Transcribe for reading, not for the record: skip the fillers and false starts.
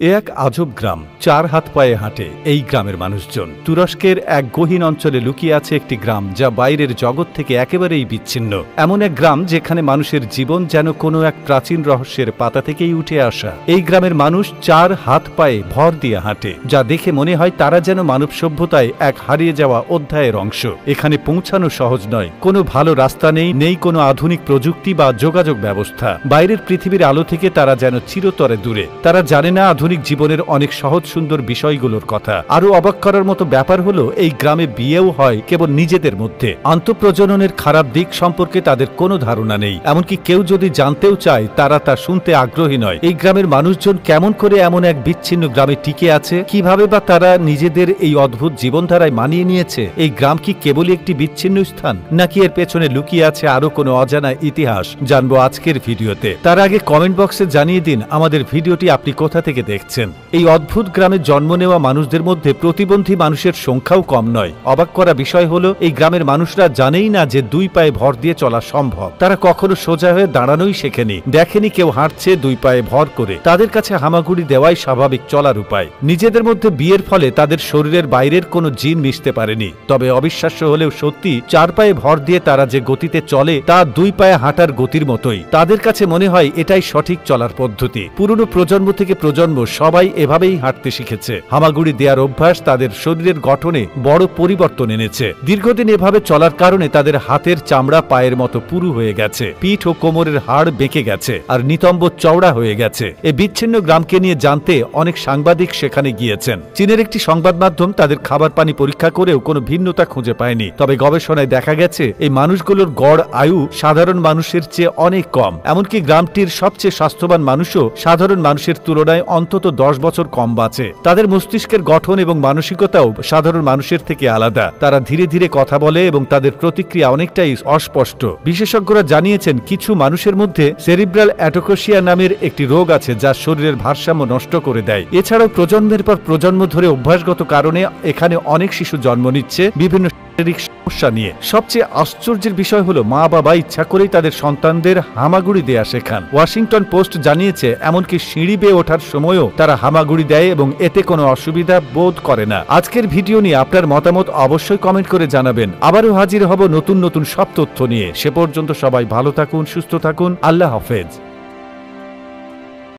এ এক আজব গ্রাম, ৪ হাত পায়ে হাঁটে এই গ্রামের মানুষজন। তুরস্কের এক গহীন অঞ্চলে লুকিয়ে আছে একটি গ্রাম যা বাইরের জগৎ থেকে একেবারেই বিচ্ছিন্ন। এমন এক গ্রাম যেখানে মানুষের জীবন যেন কোনো এক প্রাচীন রহস্যের পাতা থেকেই উঠে আসা। এই গ্রামের মানুষ ৪ হাত পায়ে ভর দিয়ে হাঁটে, যা দেখে মনে হয় তারা যেন মানব সভ্যতায় এক হারিয়ে যাওয়া অধ্যায়ের অংশ। এখানে পৌঁছানো সহজ নয়, কোনো ভালো রাস্তা নেই কোনো আধুনিক প্রযুক্তি বা যোগাযোগ ব্যবস্থা। বাইরের পৃথিবীর আলো থেকে তারা যেন চিরতরে দূরে। তারা জানে না আধুনিক জীবনের অনেক সহজ সুন্দর বিষয়গুলোর কথা। আরো অবাক করার মতো ব্যাপার হলো, এই গ্রামে বিয়েও হয় কেবল নিজেদের মধ্যে। আন্তঃপ্রজননের খারাপ দিক সম্পর্কে তাদের কোনো ধারণা নেই, এমনকি কেউ যদি জানতেও চায় তারা তা শুনতে আগ্রহী নয়। এই গ্রামের মানুষজন কেমন করে এমন এক বিচ্ছিন্ন গ্রামে টিকে আছে, কিভাবে বা তারা নিজেদের এই অদ্ভুত জীবনধারায় মানিয়ে নিয়েছে? এই গ্রাম কি কেবলই একটি বিচ্ছিন্ন স্থান, নাকি এর পেছনে লুকিয়ে আছে আরো কোনো অজানা ইতিহাস? জানবো আজকের ভিডিওতে। তার আগে কমেন্ট বক্সে জানিয়ে দিন আমাদের ভিডিওটি আপনি কোথা থেকে দেখছেন। এই অদ্ভুত গ্রামে জন্ম নেওয়া মানুষদের মধ্যে প্রতিবন্ধী মানুষের সংখ্যাও কম নয়। অবাক করা বিষয় হলো, এই গ্রামের মানুষরা জানেই না যে 2 পায়ে ভর দিয়ে চলা সম্ভব। তারা কখনো সোজা হয়ে দাঁড়ানোই শেখেনি, দেখেনি কেউ হাঁটছে 2 পায়ে ভর করে। তাদের কাছে হামাগুড়ি দেওয়াই স্বাভাবিক চলার উপায়। নিজেদের মধ্যে বিয়ের ফলে তাদের শরীরের বাইরের কোনো জিন মিশতে পারেনি। তবে অবিশ্বাস্য হলেও সত্যি, 4 পায়ে ভর দিয়ে তারা যে গতিতে চলে তা 2 পায়ে হাঁটার গতির মতোই। তাদের কাছে মনে হয় এটাই সঠিক চলার পদ্ধতি। পুরনো প্রজন্ম থেকে প্রজন্ম সবাই এভাবেই হাঁটতে শিখেছে। হামাগুড়ি দেওয়ার অভ্যাস তাদের শরীরের গঠনে বড় পরিবর্তন এনেছে। দীর্ঘদিন এভাবে চলার কারণে তাদের হাতের চামড়া পায়ের মতো পুরু হয়ে গেছে, পিঠ ও কোমরের হাড় বেঁকে গেছে, আর নিতম্ব চওড়া হয়ে গেছে। এই বিচ্ছিন্ন গ্রামকে নিয়ে জানতে অনেক সাংবাদিক সেখানে গিয়েছেন। চীনের একটি সংবাদ মাধ্যম তাদের খাবার পানি পরীক্ষা করেও কোনো ভিন্নতা খুঁজে পায়নি। তবে গবেষণায় দেখা গেছে এই মানুষগুলোর গড় আয়ু সাধারণ মানুষের চেয়ে অনেক কম। এমনকি গ্রামটির সবচেয়ে স্বাস্থ্যবান মানুষও সাধারণ মানুষের তুলনায় অন্তত 10 বছর কম বাঁচে। তাদের মস্তিষ্কের গঠন এবং মানসিকতাও সাধারণ মানুষের থেকে আলাদা। তারা ধীরে ধীরে কথা বলে এবং তাদের প্রতিক্রিয়া অনেকটাই অস্পষ্ট। বিশেষজ্ঞরা জানিয়েছেন, কিছু মানুষের মধ্যে সেরিব্রাল অ্যাটোকোসিয়া নামের একটি রোগ আছে যা শরীরের ভারসাম্য নষ্ট করে দেয়। এছাড়াও প্রজন্মের পর প্রজন্ম ধরে অভ্যাসগত কারণে এখানে অনেক শিশু জন্ম নিচ্ছে বিভিন্ন শারীরিক সমস্যা নিয়ে। সবচেয়ে আশ্চর্যের বিষয় হলো, মা বাবা ইচ্ছা করেই তাদের সন্তানদের হামাগুড়ি দেয়া শেখান। ওয়াশিংটন পোস্ট জানিয়েছে, এমনকি সিঁড়ি বেয়ে ওঠার সময়ও তারা হামাগুড়ি দেয় এবং এতে কোনো অসুবিধা বোধ করে না। আজকের ভিডিও নিয়ে আপনার মতামত অবশ্যই কমেন্ট করে জানাবেন। আবারও হাজির হব নতুন নতুন সব তথ্য নিয়ে। সে পর্যন্ত সবাই ভালো থাকুন, সুস্থ থাকুন। আল্লাহ হাফেজ।